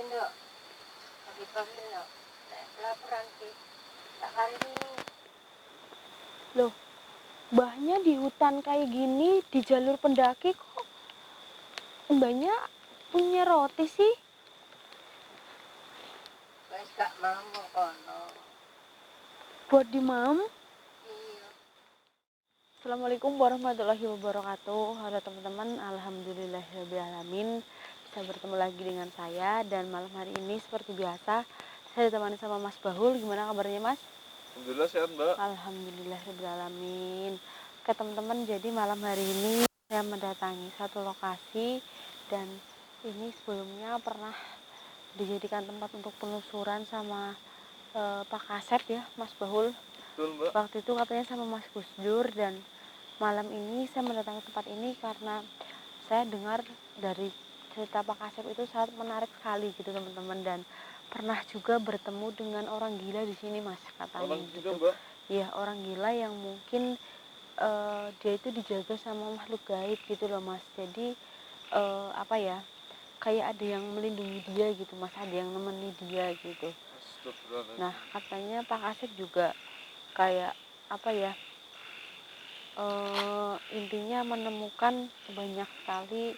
Nduk, pagi-pagi nduk. Nek laporan ki tak kali ini. Loh, mbahnya di hutan kayak gini, di jalur pendaki kok mbahnya punya roti sih? Wes gak mau kono. Buat di mam. Iya. Assalamualaikum warahmatullahi wabarakatuh. Halo teman-teman, alhamdulillahirrahmanirrahim. Bisa bertemu lagi dengan saya. Dan malam hari ini seperti biasa saya ditemani sama Mas Bahul. Gimana kabarnya Mas? Alhamdulillah sehat Mbak. Alhamdulillahirrahmanirrahim. Oke teman-teman, jadi malam hari ini saya mendatangi satu lokasi. Dan ini sebelumnya pernah dijadikan tempat untuk penelusuran sama Pak Kasep ya, Mas Bahul. Betul Mbak. Waktu itu katanya sama Mas Gus Dur. Dan malam ini saya mendatangi tempat ini karena saya dengar dari cerita Pak Kasep itu sangat menarik sekali gitu teman-teman. Dan pernah juga bertemu dengan orang gila di sini Mas, katanya Orang gitu. juga Mbak. Iya, orang gila yang mungkin dia itu dijaga sama makhluk gaib gitu loh Mas. Jadi apa ya, kayak ada yang melindungi dia gitu Mas, ada yang nemeni dia gitu. Nah katanya Pak Kasep juga kayak apa ya, intinya menemukan banyak sekali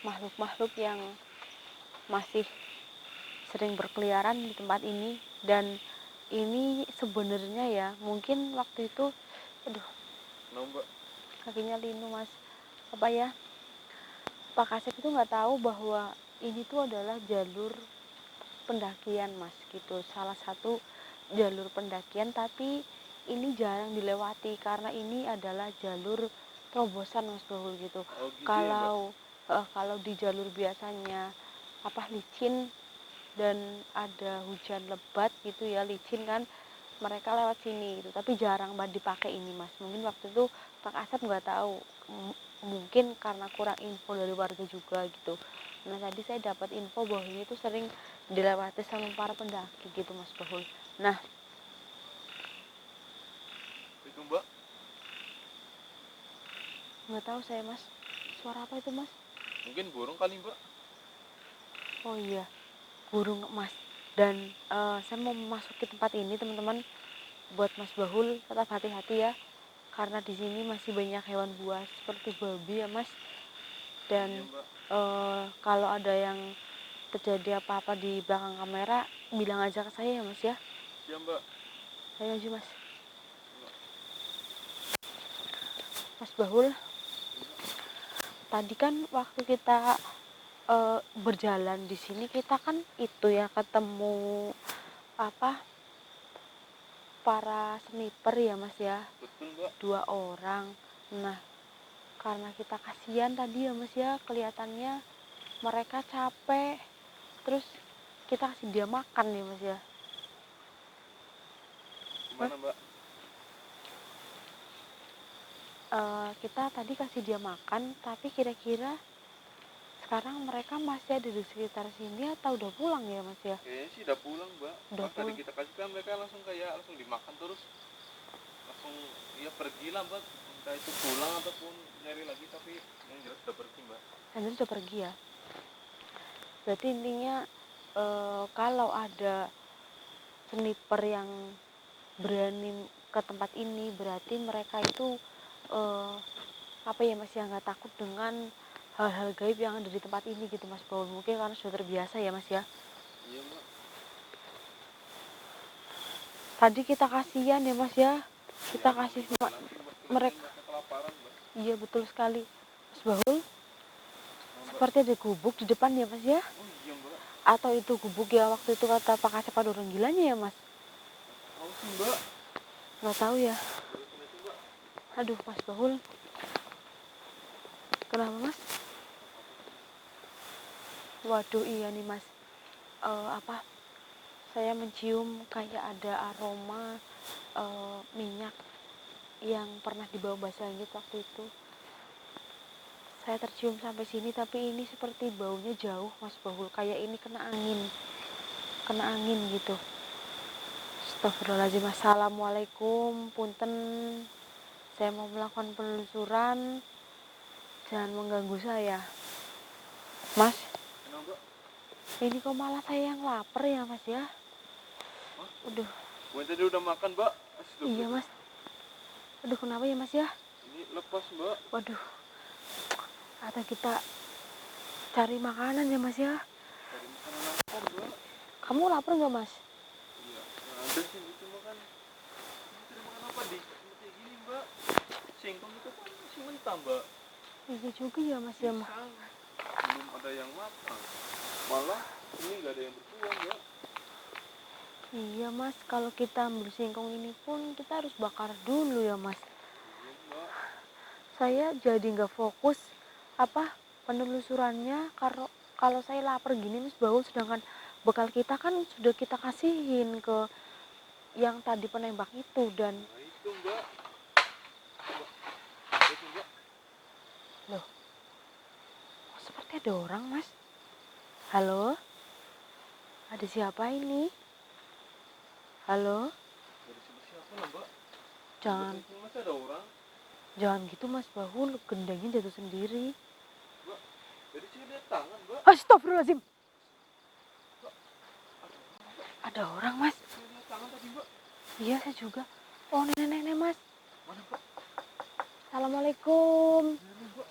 makhluk-makhluk yang masih sering berkeliaran di tempat ini. Dan ini sebenarnya ya, mungkin waktu itu aduh Mbak. kakinya linu Mas, apa ya, Pak Kasep itu nggak tahu bahwa ini tuh adalah jalur pendakian Mas gitu, salah satu jalur pendakian, tapi ini jarang dilewati karena ini adalah jalur terobosan Mas Bahul gitu. Oh gitu Kalau kalau di jalur biasanya apa licin dan ada hujan lebat gitu ya, licin kan, mereka lewat sini gitu, tapi jarang banget dipakai ini Mas. Mungkin waktu itu Pak Asep nggak tahu, mungkin karena kurang info dari warga juga gitu. Nah tadi saya dapat info bahwa ini tuh sering dilewati sama para pendaki gitu Mas Bahul. Nah itu Mbak. nggak tahu saya Mas, suara apa itu Mas? Mungkin burung kali Mbak. Oh iya, burung Mas. Dan saya mau memasuki tempat ini teman-teman. Buat Mas Bahul tetap hati-hati ya, karena di sini masih banyak hewan buas seperti babi ya Mas. Dan Iya, kalau ada yang terjadi apa-apa di belakang kamera, bilang aja ke saya ya Mas ya. Iya Mbak. Ayo aja Mas. Mas Bahul, tadi kan waktu kita berjalan di sini, kita kan itu ya ketemu apa, para sniper ya Mas ya. Betul Mbak. 2 orang. Nah karena kita kasihan tadi ya Mas ya, kelihatannya mereka capek, terus kita kasih dia makan ya Mas ya. Gimana Mbak? Kita tadi kasih dia makan, tapi kira-kira sekarang mereka masih ada di sekitar sini atau udah pulang ya Mas ya? Kayaknya sih udah pulang Mbak. Udah Pas tadi pulang. kita kasih kan mereka langsung dimakan terus langsung ya pergi lah Mbak. Entah itu pulang ataupun nyari lagi, tapi yang jelas udah pergi Mbak. Anda sudah pergi ya. Berarti intinya kalau ada sniper yang berani ke tempat ini, berarti mereka itu apa ya Mas ya, nggak takut dengan hal-hal gaib yang ada di tempat ini gitu Mas Paul. Mungkin karena sudah terbiasa ya Mas ya. Iya Mbak. Tadi kita kasihan ya Mas ya, kita Ya, kasih mereka kelaparan Mbak. Iya betul sekali Mas Bahul. Nah, Mbak. Seperti ada gubuk di depan ya Mas ya. Oh iya Mbak. Atau itu gubuk ya waktu itu kata Pak Kasep ada orang gilanya ya Mas. Tahu sih Mbak. Nggak tahu ya. Aduh Mas Bahul, kenapa Mas? Waduh iya nih Mas, apa, saya mencium kayak ada aroma minyak yang pernah dibawa Mbak Sanggit waktu itu. Saya tercium sampai sini, tapi ini seperti baunya jauh Mas Bahul, kayak ini kena angin gitu. Astagfirullahaladzim. Assalamualaikum, punten, saya mau melakukan penelusuran, jangan mengganggu saya Mas. Kenapa Mbak? Ini kok malah saya yang lapar ya mas ya. Hah? Aduh, Gue tadi udah makan mbak. iya mas. Aduh kenapa ya mas ya? Ini lepas mbak. Waduh, atau kita cari makanan ya mas ya? Cari makanan apa mbak? Kamu lapar nggak mas? Iya, nggak ada sih itu makan. Ini cari makan apa di tempat kayak gini mbak? Singkong itu kan masih mentah mbak. Iya juga ya mas ya mas. Pisang belum ada yang matang. Malah ini nggak ada yang berbuah mbak. Iya mas, kalau kita ambil singkong ini pun kita harus bakar dulu ya mas. Iya mbak. Saya jadi nggak fokus apa penelusurannya kalau saya lapar gini mas Baul, sedangkan bekal kita kan sudah kita kasihin ke yang tadi penembak itu. Dan Nah itu mbak. Mbak, itu mbak. loh, kok seperti ada orang mas. Halo, ada siapa ini? Halo, Dari siapa lah mbak? jangan Mbak, itu masih ada orang. jangan gitu mas Baul, gendangnya jatuh sendiri. Mbak, dari sini lihat tangan mbak. Astagfirullahaladzim, Mbak, ada orang mas. saya lihat tangan tadi mbak. Iya saya juga. Oh nenek-nenek mas. Mana mbak? Assalamualaikum. Ini mbak.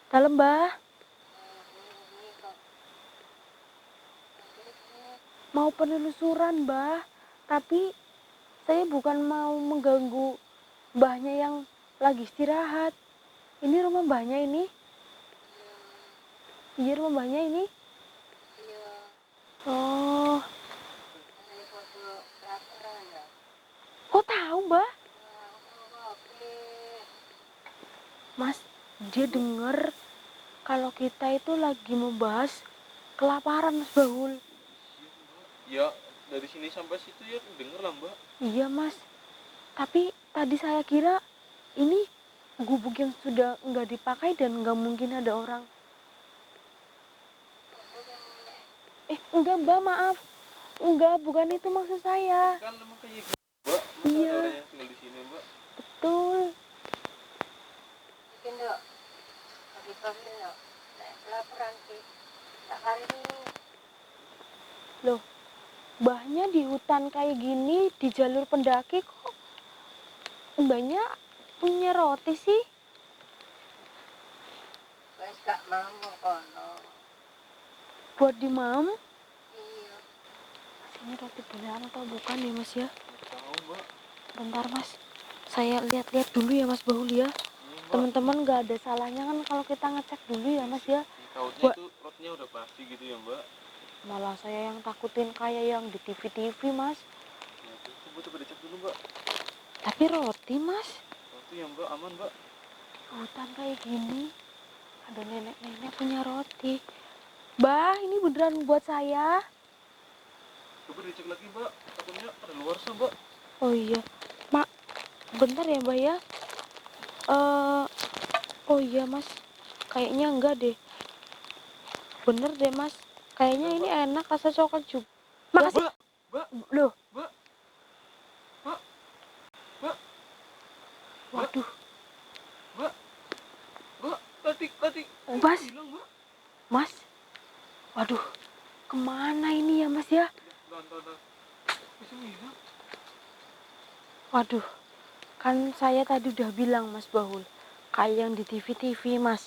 Dalam mbah. Mau penelusuran mbah, tapi saya bukan mau mengganggu mbahnya yang lagi istirahat. Ini rumah mbahnya ini? Iya rumah mbahnya ini. Oh, kok tahu mbah? Mas, dia dengar kalau kita itu lagi membahas kelaparan mas Baul. Ya dari sini sampai situ ya denger lah mbak. Iya mas, tapi tadi saya kira ini gubuk yang sudah nggak dipakai dan nggak mungkin ada orang. Enggak mbak, maaf. Enggak, bukan itu maksud saya. Kan emang kayak gitu mbak. Masa Iya. ada orang yang tinggal di sini mbak? Betul. Mungkin dok, pagi-pagi dok, naik laporan ki, tak kali ini. Loh, mbahnya di hutan kayak gini, di jalur pendaki kok mbahnya punya roti sih? Wes gak mau kono. Buat di mam? Iya, Ini roti beneran atau bukan ya mas ya? Nggak tahu mbak. Bentar mas, saya lihat-lihat dulu ya mas Baul ya. Iya mbak. Teman-teman nggak ada salahnya kan kalau kita ngecek dulu ya mas ya. Tautnya Mbak. itu rotnya udah pasti gitu ya mbak. Malah saya yang takutin kayak yang di TV-TV mas. Ya itu coba dicek dulu mbak. Tapi roti mas, Roti ya mbak, aman mbak. hutan kayak gini ada nenek-nenek punya roti. Bah, ini beneran buat saya. Coba dicek lagi mbak. Takutnya ada luar sana mbak. Oh iya, mak, bentar ya mbak ya. Oh iya mas, kayaknya enggak deh. Bener deh mas, kayaknya ini enak rasa coklat juga. Makasih. Mbak, mbak, Loh, mbak, mbak, mbak, waduh, mbak, mbak, tadi Mas. hilang mbak. mas. Waduh, kemana ini ya mas ya? Tahan. Bisa hilang. Waduh, kan saya tadi udah bilang mas Baul, kayak yang di TV-TV mas.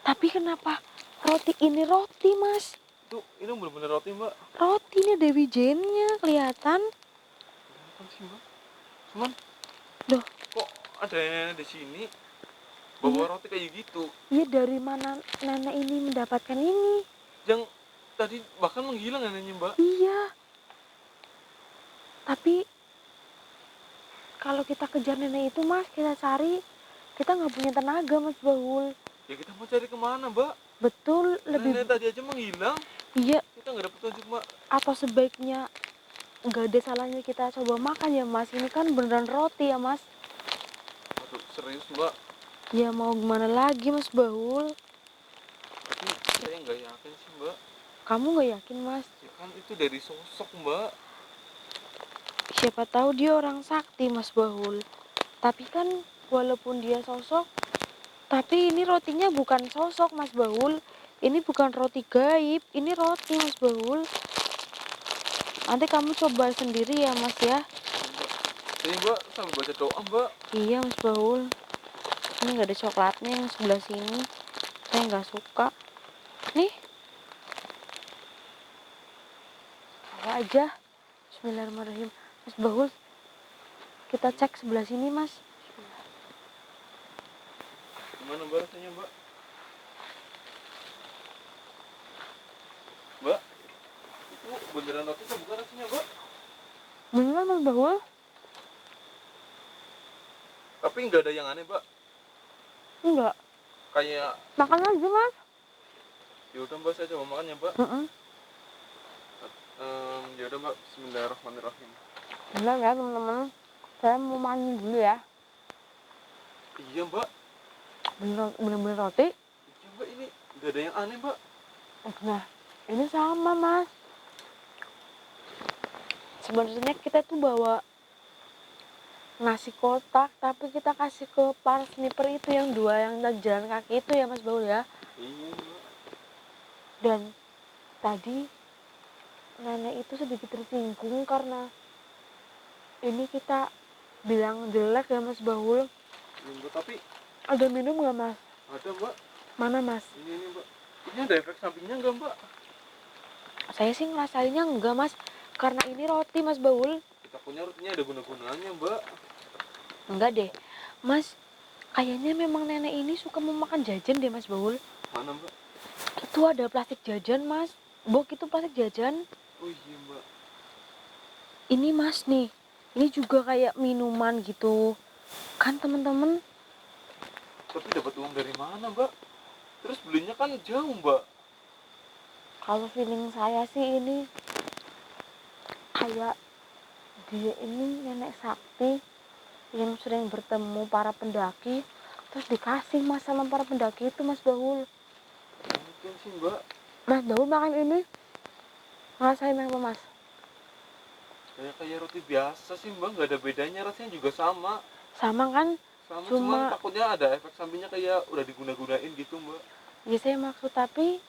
Tapi kenapa roti ini roti mas? Tuh, ini bener-bener roti mbak. Roti ini ada wijennya kelihatan. Kelihatan sih mbak. Cuman, Loh, kok ada nenek di sini bawa Iya. roti kayak gitu? iya dari mana nenek ini mendapatkan ini? Yang tadi bahkan menghilang neneknya mbak. Iya. Tapi kalau kita kejar nenek itu mas, kita cari, kita nggak punya tenaga mas Baul. Ya kita mau cari kemana mbak? Betul, lebih Nenek tadi aja menghilang. iya. Kita nggak ada petunjuk mbak. Atau sebaiknya nggak ada salahnya kita coba makan ya mas. Ini kan beneran roti ya mas. Aduh serius mbak. Ya mau gimana lagi mas Baul? Tapi saya nggak yakin sih mbak. Kamu nggak yakin mas? Ya kan itu dari sosok mbak. Siapa tahu dia orang sakti mas Baul. Tapi kan walaupun dia sosok, Tapi ini rotinya bukan sosok Mas Baul. Ini bukan roti gaib, ini roti Mas Baul. Nanti kamu coba sendiri ya Mas ya. Ini Mbak sambil baca doa Mbak. Iya Mas Baul. Ini nggak ada coklatnya yang sebelah sini. Saya nggak suka. Nih. Coba aja. Bismillahirrahmanirrahim. Mas Baul, kita cek sebelah sini Mas. Gimana Mbak rasanya Mbak? Mbak, itu beneran roti atau bukan rasanya Mbak? Beneran Mas Baul? Tapi nggak ada yang aneh Mbak. Enggak. Kayak Makan aja Mas. ya udah Mbak, saya coba makan ya Mbak. Ya udah Mbak, Bismillahirrahmanirrahim. Bener ya teman-teman. Saya mau makan dulu ya. Iya Mbak. Bener-bener roti. Iya Mbak, ini nggak ada yang aneh Mbak. Nah, ini sama Mas. Sebenarnya kita tuh bawa nasi kotak, tapi kita kasih ke para sniper itu yang dua yang lagi jalan kaki itu ya Mas Baul ya. Iya Mbak. Dan tadi nenek itu sedikit tersinggung karena ini kita bilang jelek ya Mas Baul. Iya Mbak, tapi Ada minum nggak Mas? ada Mbak. Mana Mas? Ini Mbak. Ini ada efek sampingnya nggak Mbak? Saya sih ngerasainnya enggak Mas, karena ini roti Mas Baul. Takutnya rotinya ada guna-gunanya Mbak. Enggak deh Mas, kayaknya memang nenek ini suka memakan jajan deh Mas Baul. Mana Mbak? Itu ada plastik jajan Mas. Bok itu plastik jajan. Oh iya Mbak. Ini Mas nih, ini juga kayak minuman gitu kan teman-teman. Tapi dapat uang dari mana Mbak? Terus belinya kan jauh Mbak. Kalau feeling saya sih ini kayak dia ini nenek sakti yang sering bertemu para pendaki, terus dikasih Mas sama para pendaki itu Mas Baul. Mungkin sih Mbak. Mas Baul makan ini ngerasain apa Mas? Kayak roti biasa sih Mbak, nggak ada bedanya, rasanya juga sama. Sama kan? Sama, Cuma cuman takutnya ada efek sampingnya kayak udah diguna-gunain gitu Mbak. ya saya maksud, tapi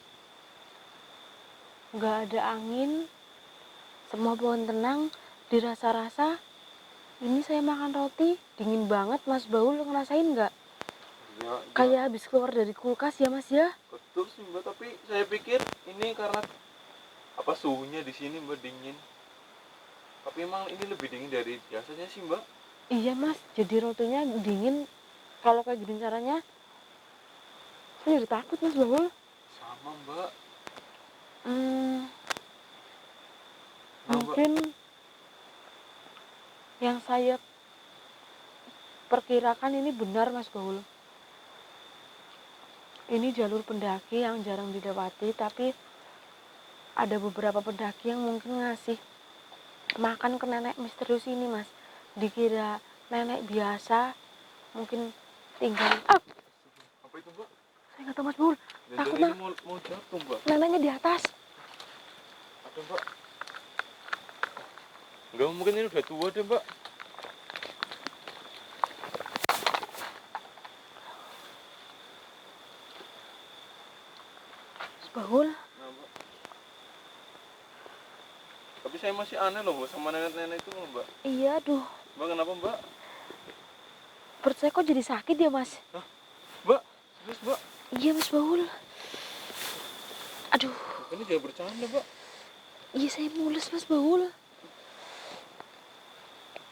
nggak ada angin, semua pohon tenang, dirasa-rasa ini saya makan roti dingin banget Mas Baul, ngerasain nggak? Ya, Kayak habis keluar dari kulkas ya Mas ya? betul sih Mbak, tapi saya pikir ini karena apa suhunya di sini Mbak dingin. Tapi emang ini lebih dingin dari biasanya sih Mbak. Iya Mas, jadi rotinya dingin. Kalau kayak gini caranya, saya jadi takut Mas Baul. Sama Mbak. Hmm, Nah, Mbak. mungkin yang saya perkirakan ini benar Mas Baul. Ini jalur pendaki yang jarang dilewati, tapi ada beberapa pendaki yang mungkin ngasih makan ke nenek misterius ini Mas. Dikira nenek biasa, mungkin tinggal. Apa itu Mbak? Saya nggak tahu Mas Baul. Dan Takut ini Mas. mau jatuh Mbak. Neneknya di atas. Ada Mbak. Enggak, mungkin ini udah tua deh Mbak. Mas Baul. Nah, Mbak. Tapi saya masih aneh loh Mbak sama nenek-nenek itu loh Mbak. Iya, aduh. Mbak kenapa Mbak? Perut saya kok jadi sakit ya Mas? Mbak, serius Mbak? Iya Mas Baul. Aduh. Ini jangan bercanda Mbak. Iya saya mules Mas Baul.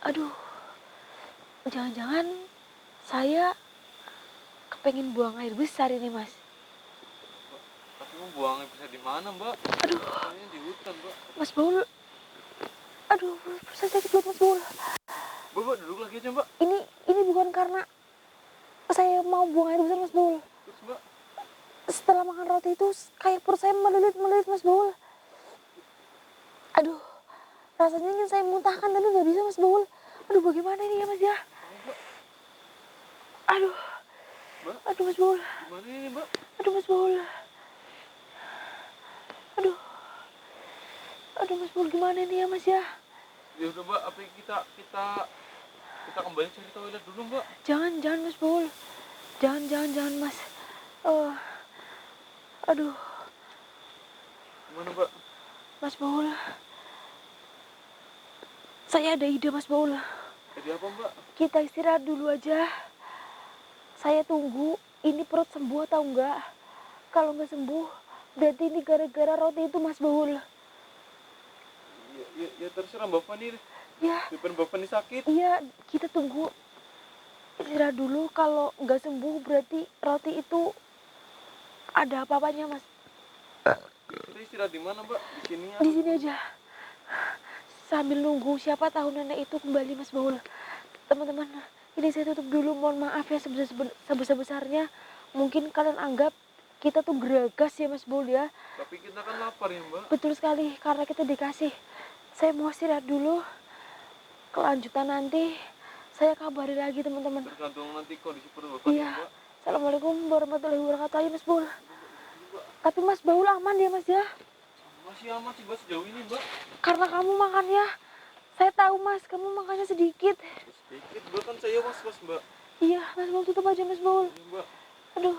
Aduh. Jangan-jangan saya kepengen buang air besar ini Mas. Tapi mau buangnya bisa di mana Mbak? Aduh. Ini di hutan Mbak. Mas Baul. Aduh, saya sakit banget Mas Baul. Mbak duduk lagi aja Mbak. Ini bukan karena saya mau buang air besar Mas Baul. Terus Mbak. Setelah makan roti itu kayak perut saya melilit-melilit Mas Baul. Aduh, rasanya ingin saya muntahkan tapi nggak bisa Mas Baul. Aduh, bagaimana ini ya Mas ya? Aduh, Mbak, aduh Mas Baul. gimana ini Mbak? Aduh Mas Baul. Aduh, aduh Mas Baul gimana ini ya Mas ya? Ya udah Mbak, apa kita kembali cari toilet dulu Mbak. Jangan Mas Baul. Jangan Mas. Aduh, Gimana mbak? Mas Baul. Saya ada ide Mas Baul. Jadi apa mbak? Kita istirahat dulu aja. Saya tunggu ini perut sembuh atau enggak. Kalau nggak sembuh, berarti ini gara-gara roti itu Mas Baul. Ya terserah mbak Fani deh. Ya, Depan mbak Fani sakit. iya kita tunggu istirahat dulu. Kalau nggak sembuh berarti roti itu ada apa-apanya Mas. Kita istirahat di mana mbak? Di sini Di sini aja. Sambil nunggu siapa tahu nenek itu kembali Mas Baul. Teman-teman, ini saya tutup dulu. Mohon maaf ya sebesar-besarnya. Mungkin kalian anggap kita tuh geragas ya Mas Baul ya. Tapi kita kan lapar ya mbak. Betul sekali, karena kita dikasih. Saya mau istirahat dulu. Kelanjutan nanti saya kabari lagi teman-teman. Tergantung nanti kondisi perut mbak Fani Iya. mbak. Assalamualaikum warahmatullahi wabarakatuh. Ayo Mas Baul. Tapi Mas Baul aman ya Mas ya? Masih aman sih mbak sejauh ini mbak. Karena kamu makannya, saya tahu Mas, kamu makannya sedikit. Sedikit mbak, kan saya was-was mbak. Iya, Mas Baul tutup aja Mas Baul. Ini mbak. Aduh.